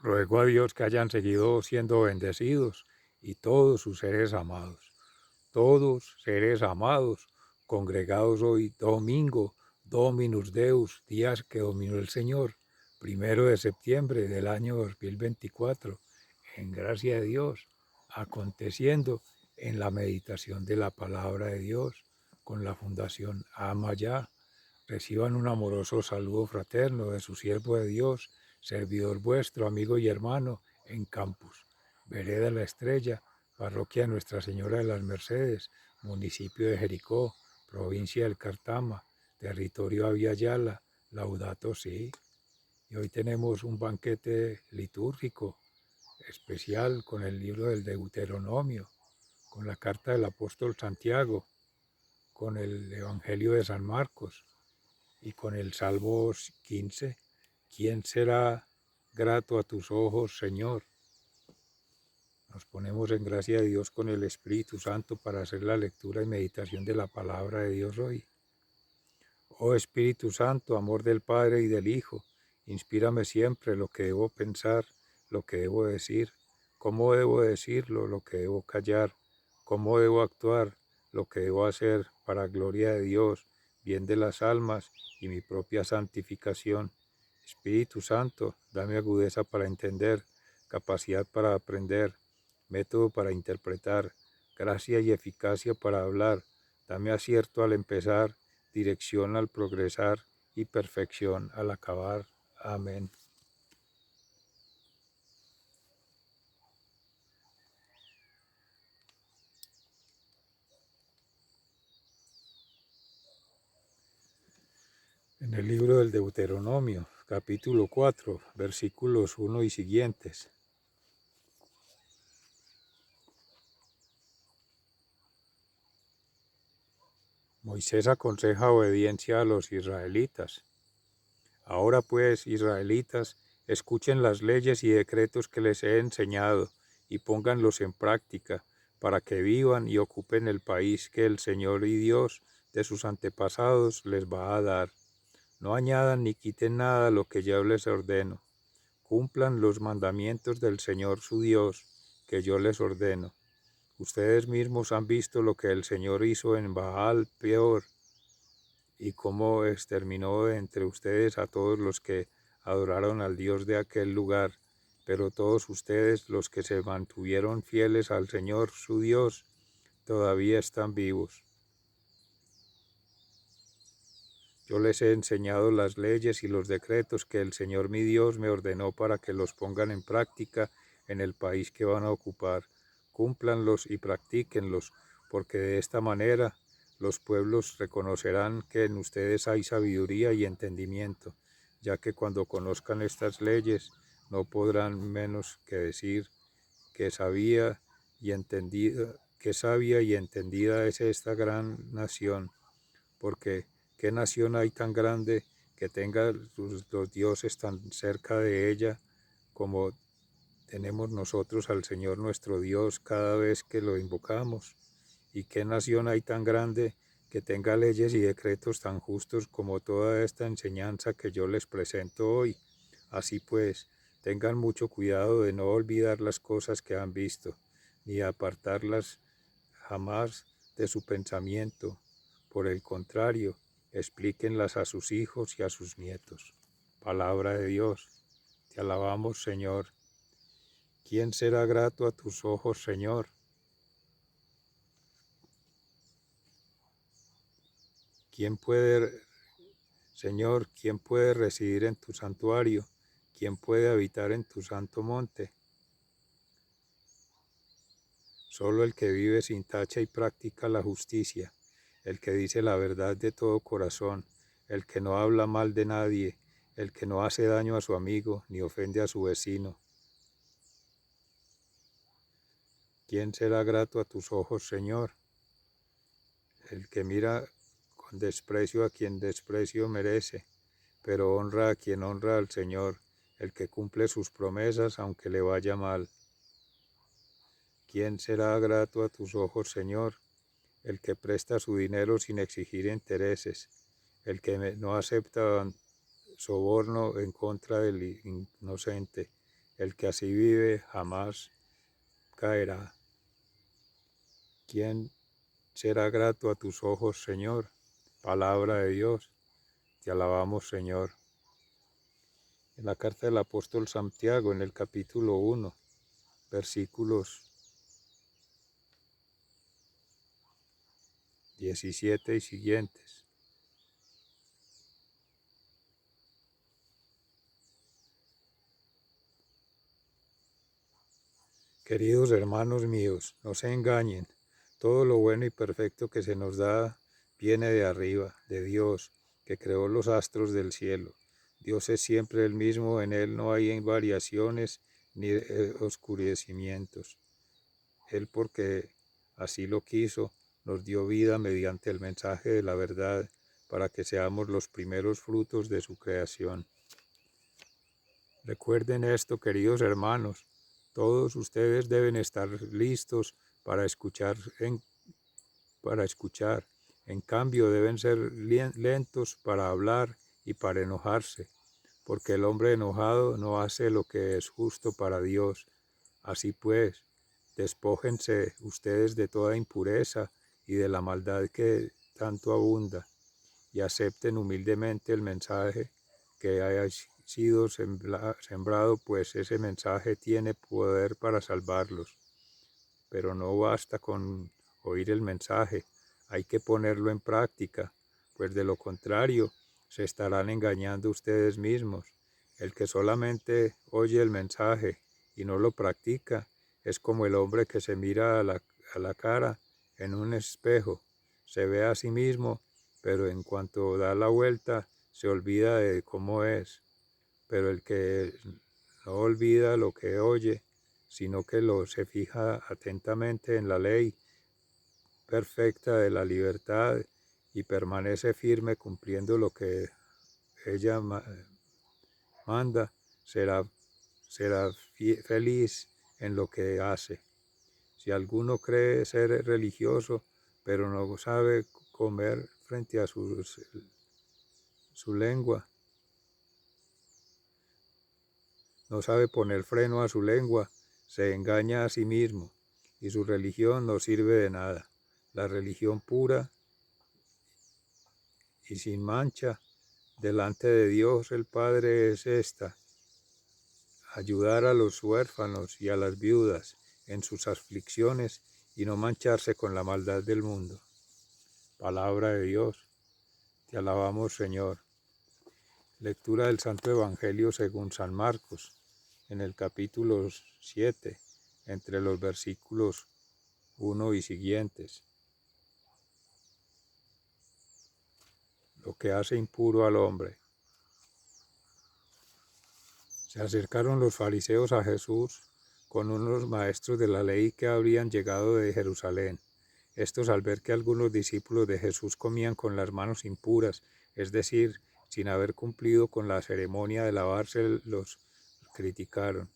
Ruego a Dios que hayan seguido siendo bendecidos y todos sus seres amados, congregados hoy domingo, Dominus Deus, días que dominó el Señor, 1 de septiembre del año 2024, en gracia de Dios, aconteciendo en la meditación de la palabra de Dios con la Fundación Amayá. Reciban un amoroso saludo fraterno de su siervo de Dios, servidor vuestro, amigo y hermano, en Campus, Vereda La Estrella, parroquia Nuestra Señora de las Mercedes, municipio de Jericó, provincia del Cartama, territorio Aviala, Laudato Si. Y hoy tenemos un banquete litúrgico especial con el libro del Deuteronomio, con la carta del apóstol Santiago, con el Evangelio de San Marcos y con el Salmo 15. ¿Quién será grato a tus ojos, Señor? Nos ponemos en gracia de Dios con el Espíritu Santo para hacer la lectura y meditación de la palabra de Dios hoy. Oh Espíritu Santo, amor del Padre y del Hijo, inspírame siempre lo que debo pensar, lo que debo decir, cómo debo decirlo, lo que debo callar, cómo debo actuar, lo que debo hacer para gloria de Dios, bien de las almas y mi propia santificación. Espíritu Santo, dame agudeza para entender, capacidad para aprender, método para interpretar, gracia y eficacia para hablar. Dame acierto al empezar, dirección al progresar y perfección al acabar. Amén. En el libro del Deuteronomio, capítulo 4, versículos 1 y siguientes. Moisés aconseja obediencia a los israelitas. Ahora pues, israelitas, escuchen las leyes y decretos que les he enseñado y pónganlos en práctica para que vivan y ocupen el país que el Señor y Dios de sus antepasados les va a dar. No añadan ni quiten nada a lo que yo les ordeno. Cumplan los mandamientos del Señor su Dios, que yo les ordeno. Ustedes mismos han visto lo que el Señor hizo en Baal Peor y cómo exterminó de entre ustedes a todos los que adoraron al Dios de aquel lugar. Pero todos ustedes, los que se mantuvieron fieles al Señor su Dios, todavía están vivos. Yo les he enseñado las leyes y los decretos que el Señor mi Dios me ordenó para que los pongan en práctica en el país que van a ocupar. Cúmplanlos y practíquenlos, porque de esta manera los pueblos reconocerán que en ustedes hay sabiduría y entendimiento, ya que cuando conozcan estas leyes no podrán menos que decir que sabia y entendida es esta gran nación, porque ¿qué nación hay tan grande que tenga los dioses tan cerca de ella como tenemos nosotros al Señor nuestro Dios cada vez que lo invocamos? ¿Y qué nación hay tan grande que tenga leyes y decretos tan justos como toda esta enseñanza que yo les presento hoy? Así pues, tengan mucho cuidado de no olvidar las cosas que han visto, ni apartarlas jamás de su pensamiento. Por el contrario, explíquenlas a sus hijos y a sus nietos. Palabra de Dios. Te alabamos, Señor. ¿Quién será grato a tus ojos, Señor? ¿Quién puede, Señor, quién puede residir en tu santuario? ¿Quién puede habitar en tu santo monte? Solo el que vive sin tacha y practica la justicia, el que dice la verdad de todo corazón, el que no habla mal de nadie, el que no hace daño a su amigo ni ofende a su vecino. ¿Quién será grato a tus ojos, Señor? El que mira con desprecio a quien desprecio merece, pero honra a quien honra al Señor, el que cumple sus promesas aunque le vaya mal. ¿Quién será grato a tus ojos, Señor? El que presta su dinero sin exigir intereses, el que no acepta soborno en contra del inocente, El que así vive jamás caerá. ¿Quién será grato a tus ojos, Señor? Palabra de Dios. Te alabamos, Señor. En la carta del apóstol Santiago, en el capítulo 1, versículos 17 y siguientes. Queridos hermanos míos, no se engañen. Todo lo bueno y perfecto que se nos da viene de arriba, de Dios, que creó los astros del cielo. Dios es siempre el mismo, en Él no hay variaciones ni oscurecimientos. Él, porque así lo quiso, nos dio vida mediante el mensaje de la verdad, para que seamos los primeros frutos de su creación. Recuerden esto, queridos hermanos, todos ustedes deben estar listos para escuchar. En cambio, deben ser lentos para hablar y para enojarse, porque el hombre enojado no hace lo que es justo para Dios. Así pues, despójense ustedes de toda impureza y de la maldad que tanto abunda, y acepten humildemente el mensaje que haya sido sembrado, pues ese mensaje tiene poder para salvarlos. Pero no basta con oír el mensaje, hay que ponerlo en práctica, pues de lo contrario se estarán engañando ustedes mismos. El que solamente oye el mensaje y no lo practica es como el hombre que se mira a la cara en un espejo, se ve a sí mismo, pero en cuanto da la vuelta se olvida de cómo es. Pero el que no olvida lo que oye, sino que se fija atentamente en la ley perfecta de la libertad y permanece firme cumpliendo lo que ella manda, será feliz en lo que hace. Si alguno cree ser religioso, pero no sabe comer frente a su lengua, no sabe poner freno a su lengua, se engaña a sí mismo y su religión no sirve de nada. La religión pura y sin mancha delante de Dios el Padre es esta: ayudar a los huérfanos y a las viudas en sus aflicciones y no mancharse con la maldad del mundo. Palabra de Dios. Te alabamos, Señor. Lectura del Santo Evangelio según San Marcos, en el capítulo 7, entre los versículos 1 y siguientes. Lo que hace impuro al hombre. Se acercaron los fariseos a Jesús con unos maestros de la ley que habrían llegado de Jerusalén. Estos, al ver que algunos discípulos de Jesús comían con las manos impuras, es decir, sin haber cumplido con la ceremonia de lavarse, los criticaron,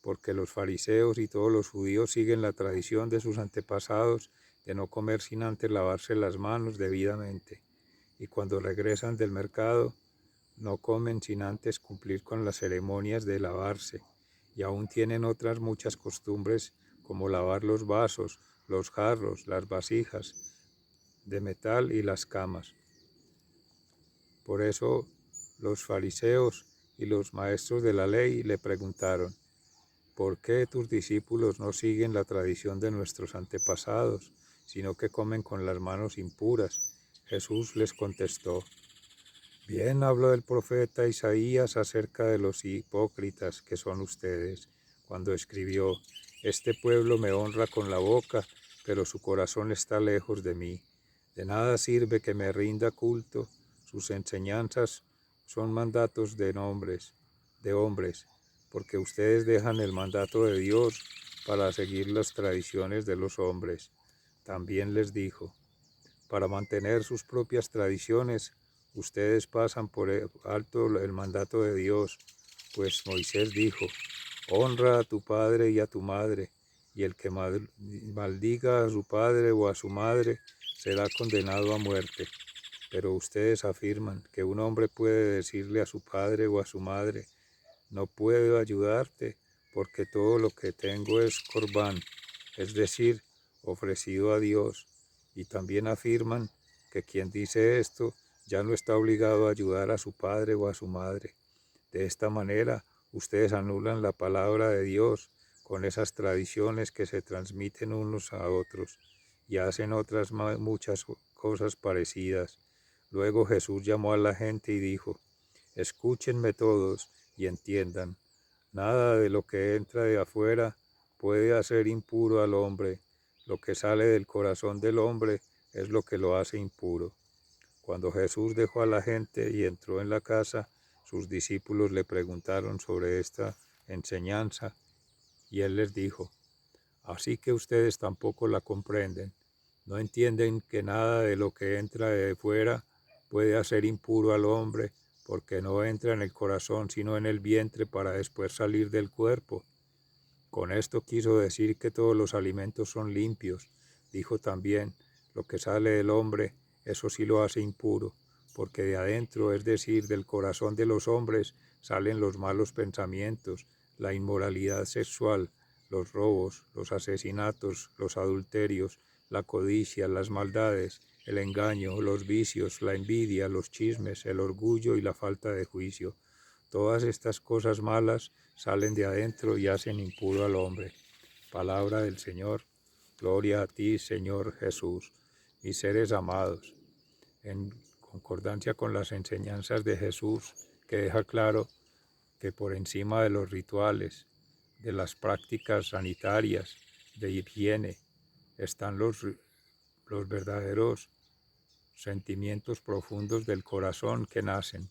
porque los fariseos y todos los judíos siguen la tradición de sus antepasados de no comer sin antes lavarse las manos debidamente, y cuando regresan del mercado no comen sin antes cumplir con las ceremonias de lavarse, y aún tienen otras muchas costumbres como lavar los vasos, los jarros, las vasijas de metal y las camas. Por eso los fariseos y los maestros de la ley le preguntaron: ¿por qué tus discípulos no siguen la tradición de nuestros antepasados, sino que comen con las manos impuras? Jesús les contestó: bien habló el profeta Isaías acerca de los hipócritas que son ustedes, cuando escribió: este pueblo me honra con la boca, pero su corazón está lejos de mí. De nada sirve que me rinda culto, sus enseñanzas son mandatos de hombres, porque ustedes dejan el mandato de Dios para seguir las tradiciones de los hombres. También les dijo: para mantener sus propias tradiciones, ustedes pasan por alto el mandato de Dios, pues Moisés dijo: honra a tu padre y a tu madre, y el que maldiga a su padre o a su madre será condenado a muerte. Pero ustedes afirman que un hombre puede decirle a su padre o a su madre: no puedo ayudarte porque todo lo que tengo es corbán, es decir, ofrecido a Dios. Y también afirman que quien dice esto ya no está obligado a ayudar a su padre o a su madre. De esta manera, ustedes anulan la palabra de Dios con esas tradiciones que se transmiten unos a otros y hacen otras muchas cosas parecidas. Luego Jesús llamó a la gente y dijo: escúchenme todos y entiendan. Nada de lo que entra de afuera puede hacer impuro al hombre. Lo que sale del corazón del hombre es lo que lo hace impuro. Cuando Jesús dejó a la gente y entró en la casa, sus discípulos le preguntaron sobre esta enseñanza y él les dijo: así que ustedes tampoco la comprenden. No entienden que nada de lo que entra de fuera puede hacer impuro al hombre, porque no entra en el corazón sino en el vientre para después salir del cuerpo. Con esto quiso decir que todos los alimentos son limpios. Dijo también: lo que sale del hombre, eso sí lo hace impuro, porque de adentro, es decir, del corazón de los hombres, salen los malos pensamientos, la inmoralidad sexual, los robos, los asesinatos, los adulterios, la codicia, las maldades, el engaño, los vicios, la envidia, los chismes, el orgullo y la falta de juicio. Todas estas cosas malas salen de adentro y hacen impuro al hombre. Palabra del Señor. Gloria a ti, Señor Jesús. Mis seres amados, en concordancia con las enseñanzas de Jesús, que deja claro que por encima de los rituales, de las prácticas sanitarias, de higiene, están los verdaderos sentimientos profundos del corazón que nacen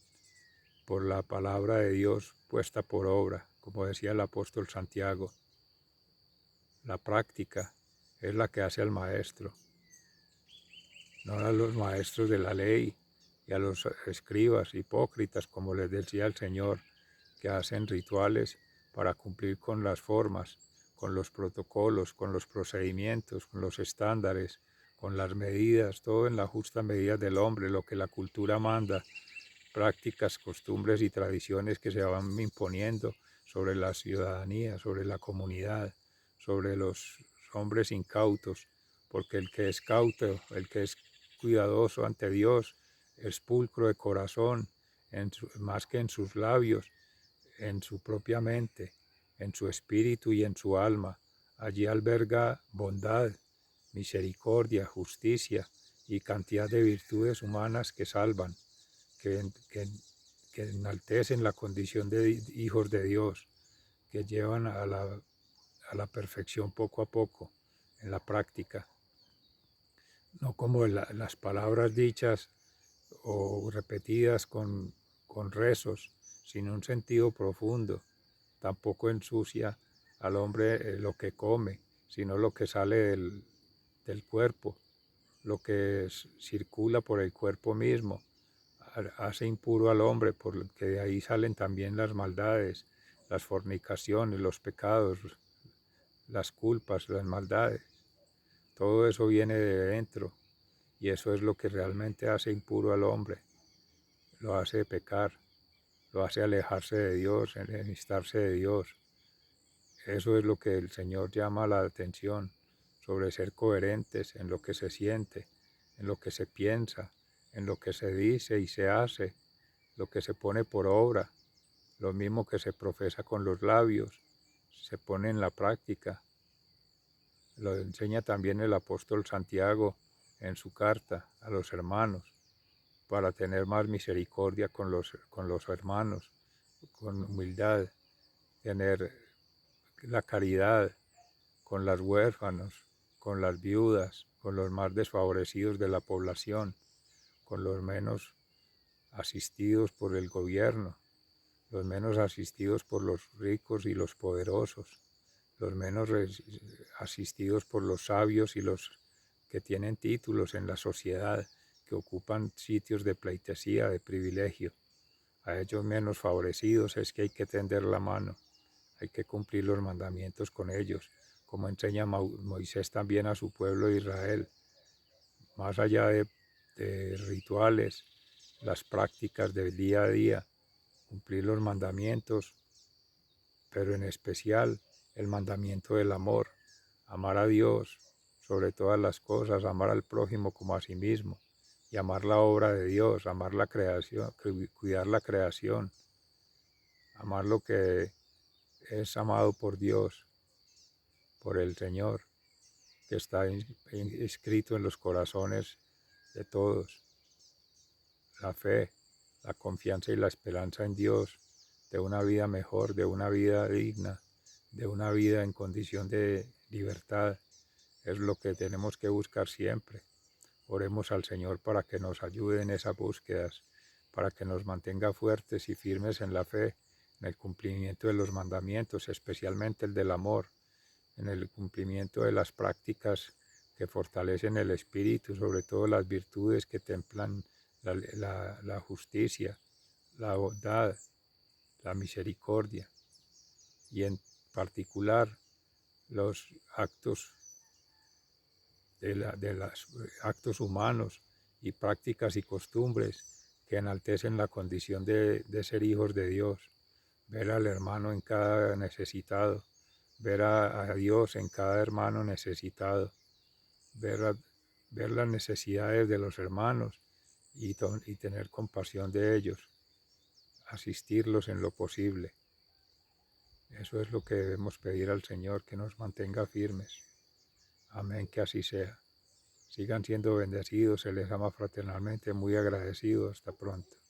por la palabra de Dios puesta por obra, como decía el apóstol Santiago. La práctica es la que hace al maestro, no a los maestros de la ley y a los escribas hipócritas, como les decía el Señor, que hacen rituales para cumplir con las formas, con los protocolos, con los procedimientos, con los estándares, con las medidas, todo en la justa medida del hombre, lo que la cultura manda, prácticas, costumbres y tradiciones que se van imponiendo sobre la ciudadanía, sobre la comunidad, sobre los hombres incautos, porque el que es cauto, el que es cuidadoso ante Dios, es pulcro de corazón, más que en sus labios, en su propia mente, en su espíritu y en su alma. Allí alberga bondad, misericordia, justicia y cantidad de virtudes humanas que salvan, que, que, que enaltecen la condición de hijos de Dios, que llevan a la perfección poco a poco en la práctica, no como las palabras dichas o repetidas con rezos, sin un sentido profundo. Tampoco ensucia al hombre lo que come, sino lo que sale del cuerpo, lo que circula por el cuerpo mismo. Hace impuro al hombre, porque de ahí salen también las maldades, las fornicaciones, los pecados, las culpas, las maldades. Todo eso viene de dentro y eso es lo que realmente hace impuro al hombre. Lo hace pecar, lo hace alejarse de Dios, enemistarse de Dios. Eso es lo que el Señor llama la atención, sobre ser coherentes en lo que se siente, en lo que se piensa, en lo que se dice y se hace, lo que se pone por obra, lo mismo que se profesa con los labios, se pone en la práctica. Lo enseña también el apóstol Santiago en su carta a los hermanos, para tener más misericordia con los hermanos, con humildad, tener la caridad con los huérfanos, con las viudas, con los más desfavorecidos de la población, con los menos asistidos por el gobierno, los menos asistidos por los ricos y los poderosos, los menos asistidos por los sabios y los que tienen títulos en la sociedad, que ocupan sitios de pleitesía, de privilegio. A ellos menos favorecidos es que hay que tender la mano, hay que cumplir los mandamientos con ellos, como enseña Moisés también a su pueblo de Israel. Más allá de rituales, las prácticas del día a día, cumplir los mandamientos pero en especial el mandamiento del amor, amar a Dios sobre todas las cosas, amar al prójimo como a sí mismo, y amar la obra de Dios, amar la creación, cuidar la creación, amar lo que es amado por Dios, por el Señor, que está inscrito en los corazones de todos. La fe, la confianza y la esperanza en Dios, de una vida mejor, de una vida digna, de una vida en condición de libertad, es lo que tenemos que buscar siempre. Oremos al Señor para que nos ayude en esas búsquedas, para que nos mantenga fuertes y firmes en la fe, en el cumplimiento de los mandamientos, especialmente el del amor, en el cumplimiento de las prácticas que fortalecen el espíritu, sobre todo las virtudes que templan la justicia, la bondad, la misericordia, y en particular los actos de los actos humanos y prácticas y costumbres que enaltecen la condición de ser hijos de Dios, ver al hermano en cada necesitado, ver a Dios en cada hermano necesitado, ver las necesidades de los hermanos y tener compasión de ellos, asistirlos en lo posible. Eso es lo que debemos pedir al Señor, que nos mantenga firmes. Amén, que así sea. Sigan siendo bendecidos, se les ama fraternalmente, muy agradecido. Hasta pronto.